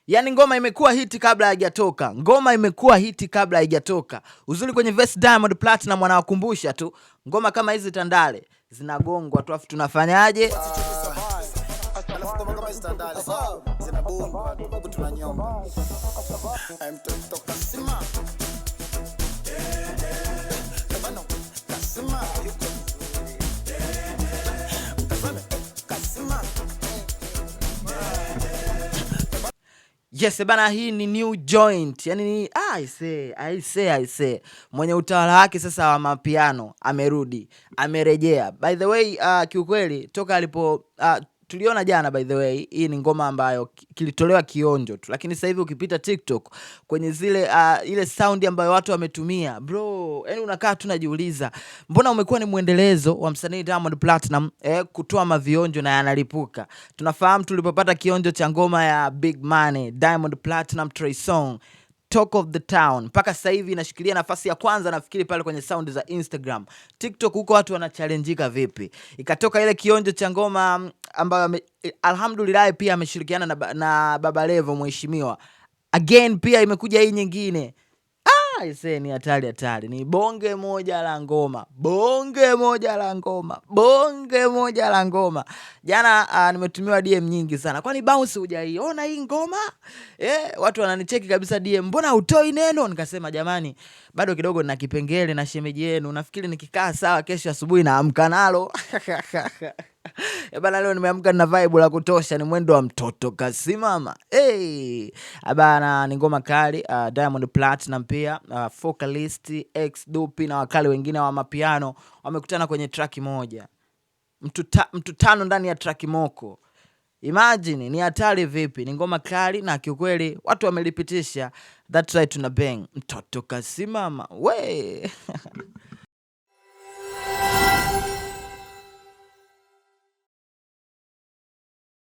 Yani ngoma imekuwa hiti kabla haijatoka. Ngoma imekuwa hiti kabla haijatoka. Uzuri kwenye verse Diamond Platinum anawakumbusha tu. Ngoma kama hizi Tandale zinagongwa tu afu tunafanyaje? Yes, bana, hii ni new joint. Yani ni I say. Mwenye utawala wake sasa wa mapiano amerudi, amerejea. By the way, kiukweli toka alipo tuliona jana, by the way, hii ni ngoma ambayo kilitolewa kionjo tu, lakini sasa hivi ukipita TikTok kwenye zile ile sound ambayo watu wametumia, bro, yani unakaa tu unajiuliza, mbona umekuwa ni muendelezo wa msanii Diamond Platinum kutoa mavionjo na yanalipuka. Tunafahamu tulipopata kionjo cha ngoma ya Big Money, Diamond Platinum Trey Songz, Talk of the Town, mpaka sasa hivi inashikilia nafasi ya kwanza nafikiri pale kwenye sound za Instagram. TikTok huko watu wanachallengeika vipi. Ikatoka ile kionjo cha ngoma ambayo alhamdulillah pia ameshirikiana na Baba Levo mheshimiwa. Again pia imekuja hii nyingine. Ni hatari. Ni bonge moja la ngoma. Jana nimetumiwa DM nyingi sana. Kwani bounce hujaiona hii ngoma? Watu wananicheki kabisa DM. Mbona hutoi neno? Nikasema jamani, bado kidogo nina kipengele na shemeji yenu. Nafikiri nikikaa sawa kesho asubuhi naamka nalo. Bana, leo nimeamka na vibe la kutosha, ni mwendo wa mtoto kasimama. Bana, ni ngoma kali. Diamond Platinum pia Focalist, X Dupi na wakali wengine wa mapiano wamekutana kwenye track moja. Mtu tano ndani ya track moko. Imagine ni hatari vipi. Ni ngoma kali na kiukweli watu wamelipitisha. That's right, tuna bang mtoto kasimama. We